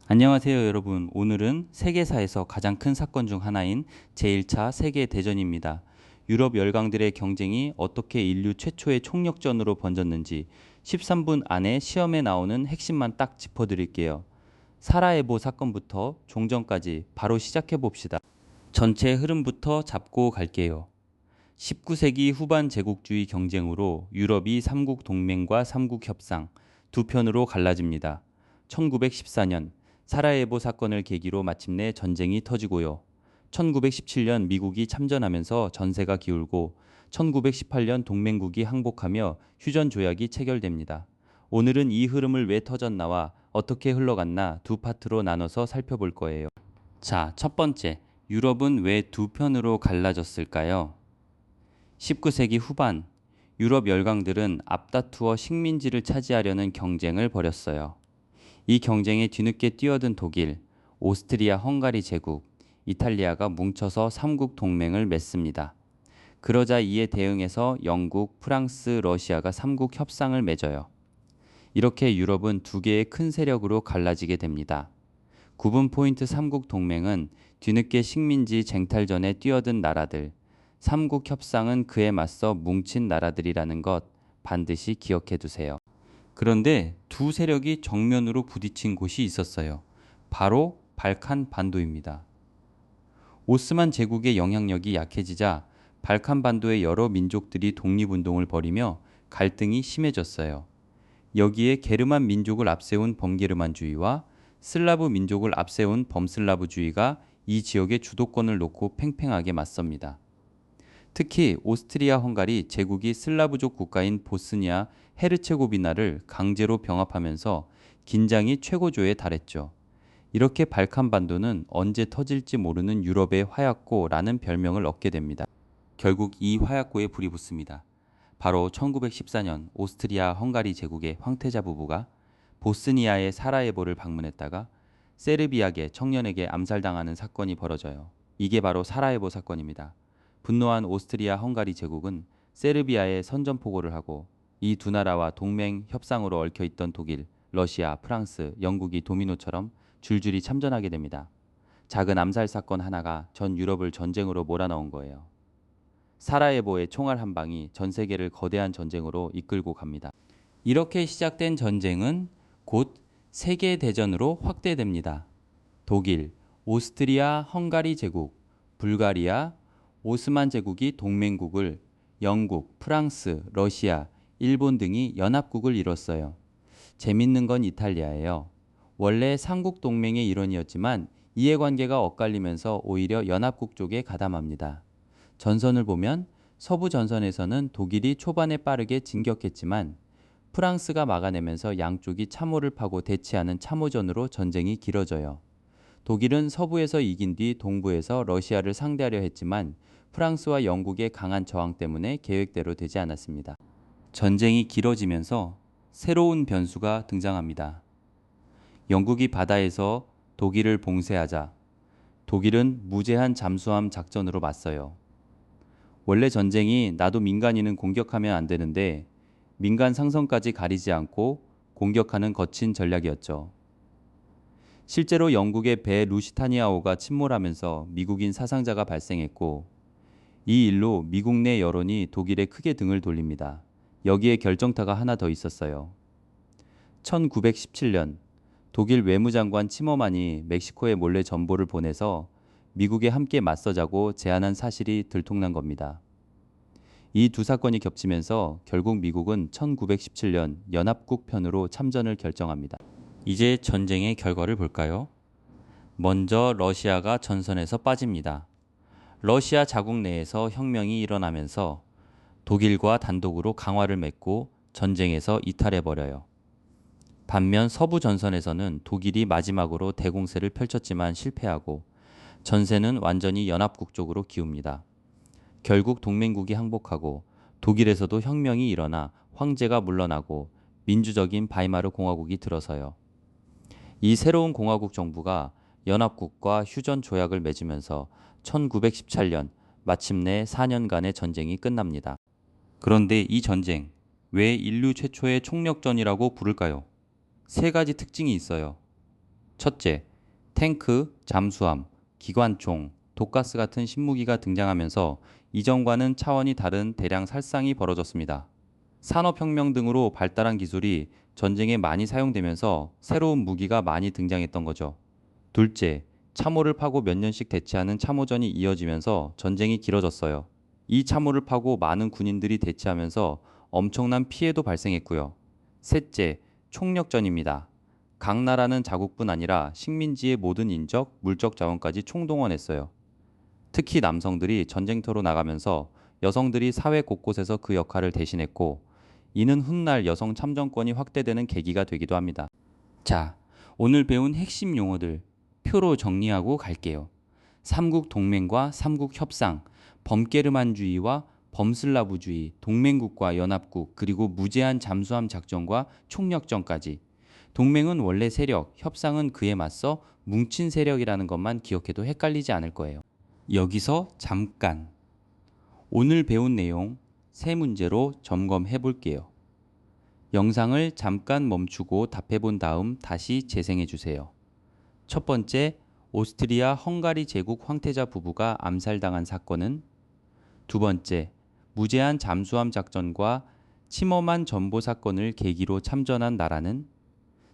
안녕하세요, 여러분. 오늘은 세계사에서 가장 큰 사건 중 하나인 제1차 세계대전입니다. 유럽 열강들의 경쟁이 어떻게 인류 최초의 총력전으로 번졌는지 13분 안에 시험에 나오는 핵심만 딱 짚어드릴게요. 사라예보 사건부터 종전까지 바로 시작해 봅시다. 전체 흐름부터 잡고 갈게요. 19세기 후반 제국주의 경쟁으로 유럽이 삼국 동맹과 삼국 협상 두 편으로 갈라집니다. 1914년 사라예보 사건을 계기로 마침내 전쟁이 터지고요. 1917년 미국이 참전하면서 전세가 기울고 1918년 동맹국이 항복하며 휴전 조약이 체결됩니다. 오늘은 이 흐름을 왜 터졌나와 어떻게 흘러갔나 두 파트로 나눠서 살펴볼 거예요. 자, 첫 번째, 유럽은 왜 두 편으로 갈라졌을까요? 19세기 후반, 유럽 열강들은 앞다투어 식민지를 차지하려는 경쟁을 벌였어요. 이 경쟁에 뒤늦게 뛰어든 독일, 오스트리아 헝가리 제국, 이탈리아가 뭉쳐서 삼국 동맹을 맺습니다. 그러자 이에 대응해서 영국, 프랑스, 러시아가 삼국 협상을 맺어요. 이렇게 유럽은 두 개의 큰 세력으로 갈라지게 됩니다. 구분 포인트 삼국 동맹은 뒤늦게 식민지 쟁탈전에 뛰어든 나라들, 삼국 협상은 그에 맞서 뭉친 나라들이라는 것 반드시 기억해 두세요. 그런데 두 세력이 정면으로 부딪힌 곳이 있었어요. 바로 발칸 반도입니다. 오스만 제국의 영향력이 약해지자 발칸 반도의 여러 민족들이 독립운동을 벌이며 갈등이 심해졌어요. 여기에 게르만 민족을 앞세운 범게르만주의와 슬라브 민족을 앞세운 범슬라브주의가 이 지역의 주도권을 놓고 팽팽하게 맞섭니다. 특히 오스트리아 헝가리 제국이 슬라브족 국가인 보스니아 헤르체고비나를 강제로 병합하면서 긴장이 최고조에 달했죠. 이렇게 발칸 반도는 언제 터질지 모르는 유럽의 화약고라는 별명을 얻게 됩니다. 결국 이 화약고에 불이 붙습니다. 바로 1914년 오스트리아 헝가리 제국의 황태자 부부가 보스니아의 사라예보를 방문했다가 세르비아계 청년에게 암살당하는 사건이 벌어져요. 이게 바로 사라예보 사건입니다. 분노한 오스트리아 헝가리 제국은 세르비아에 선전포고를 하고 이 두 나라와 동맹 협상으로 얽혀있던 독일, 러시아, 프랑스, 영국이 도미노처럼 줄줄이 참전하게 됩니다. 작은 암살 사건 하나가 전 유럽을 전쟁으로 몰아넣은 거예요. 사라예보의 총알 한 방이 전 세계를 거대한 전쟁으로 이끌고 갑니다. 이렇게 시작된 전쟁은 곧 세계대전으로 확대됩니다. 독일, 오스트리아 헝가리 제국, 불가리아, 오스만 제국이 동맹국을 영국, 프랑스, 러시아, 일본 등이 연합국을 이뤘어요. 재밌는 건 이탈리아예요. 원래 삼국 동맹의 일원이었지만 이해관계가 엇갈리면서 오히려 연합국 쪽에 가담합니다. 전선을 보면 서부 전선에서는 독일이 초반에 빠르게 진격했지만 프랑스가 막아내면서 양쪽이 참호를 파고 대치하는 참호전으로 전쟁이 길어져요. 독일은 서부에서 이긴 뒤 동부에서 러시아를 상대하려 했지만 프랑스와 영국의 강한 저항 때문에 계획대로 되지 않았습니다. 전쟁이 길어지면서 새로운 변수가 등장합니다. 영국이 바다에서 독일을 봉쇄하자 독일은 무제한 잠수함 작전으로 맞서요. 원래 전쟁이 나도 민간인은 공격하면 안 되는데 민간 상선까지 가리지 않고 공격하는 거친 전략이었죠. 실제로 영국의 배 루시타니아호가 침몰하면서 미국인 사상자가 발생했고 이 일로 미국 내 여론이 독일에 크게 등을 돌립니다. 여기에 결정타가 하나 더 있었어요. 1917년 독일 외무장관 치머만이 멕시코에 몰래 전보를 보내서 미국에 함께 맞서자고 제안한 사실이 들통난 겁니다. 이 두 사건이 겹치면서 결국 미국은 1917년 연합국 편으로 참전을 결정합니다. 이제 전쟁의 결과를 볼까요? 먼저 러시아가 전선에서 빠집니다. 러시아 자국 내에서 혁명이 일어나면서 독일과 단독으로 강화를 맺고 전쟁에서 이탈해버려요. 반면 서부 전선에서는 독일이 마지막으로 대공세를 펼쳤지만 실패하고 전세는 완전히 연합국 쪽으로 기웁니다. 결국 동맹국이 항복하고 독일에서도 혁명이 일어나 황제가 물러나고 민주적인 바이마르 공화국이 들어서요. 이 새로운 공화국 정부가 연합국과 휴전 조약을 맺으면서 1917년 마침내 4년간의 전쟁이 끝납니다. 그런데 이 전쟁 왜 인류 최초의 총력전이라고 부를까요? 세 가지 특징이 있어요. 첫째, 탱크, 잠수함, 기관총, 독가스 같은 신무기가 등장하면서 이전과는 차원이 다른 대량 살상이 벌어졌습니다. 산업혁명 등으로 발달한 기술이 전쟁에 많이 사용되면서 새로운 무기가 많이 등장했던 거죠. 둘째, 참호를 파고 몇 년씩 대치하는 참호전이 이어지면서 전쟁이 길어졌어요. 이 참호를 파고 많은 군인들이 대치하면서 엄청난 피해도 발생했고요. 셋째, 총력전입니다. 각 나라는 자국뿐 아니라 식민지의 모든 인적, 물적 자원까지 총동원했어요. 특히 남성들이 전쟁터로 나가면서 여성들이 사회 곳곳에서 그 역할을 대신했고, 이는 훗날 여성 참정권이 확대되는 계기가 되기도 합니다. 자, 오늘 배운 핵심 용어들 표로 정리하고 갈게요. 삼국 동맹과 삼국 협상, 범게르만주의와 범슬라브주의, 동맹국과 연합국, 그리고 무제한 잠수함 작전과 총력전까지. 동맹은 원래 세력, 협상은 그에 맞서 뭉친 세력이라는 것만 기억해도 헷갈리지 않을 거예요. 여기서 잠깐 오늘 배운 내용 세 문제로 점검해 볼게요. 영상을 잠깐 멈추고 답해 본 다음 다시 재생해 주세요. 첫 번째, 오스트리아 헝가리 제국 황태자 부부가 암살당한 사건은? 두 번째, 무제한 잠수함 작전과 침엄한 전보 사건을 계기로 참전한 나라는?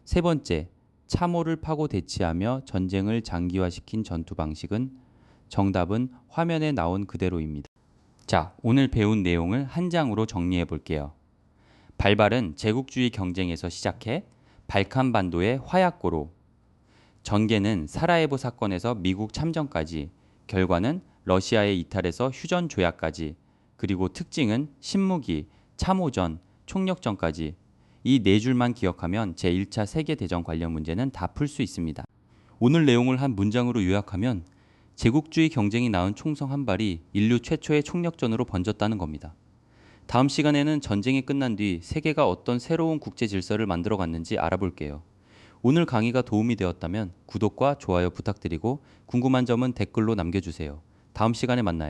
세 번째, 참호를 파고 대치하며 전쟁을 장기화시킨 전투 방식은? 정답은 화면에 나온 그대로입니다. 자, 오늘 배운 내용을 한 장으로 정리해 볼게요. 발발은 제국주의 경쟁에서 시작해 발칸반도의 화약고로, 전개는 사라예보 사건에서 미국 참전까지, 결과는 러시아의 이탈에서 휴전 조약까지, 그리고 특징은 신무기, 참호전, 총력전까지. 이 네 줄만 기억하면 제1차 세계대전 관련 문제는 다 풀 수 있습니다. 오늘 내용을 한 문장으로 요약하면 제국주의 경쟁이 낳은 총성 한 발이 인류 최초의 총력전으로 번졌다는 겁니다. 다음 시간에는 전쟁이 끝난 뒤 세계가 어떤 새로운 국제 질서를 만들어 갔는지 알아볼게요. 오늘 강의가 도움이 되었다면 구독과 좋아요 부탁드리고 궁금한 점은 댓글로 남겨주세요. 다음 시간에 만나요.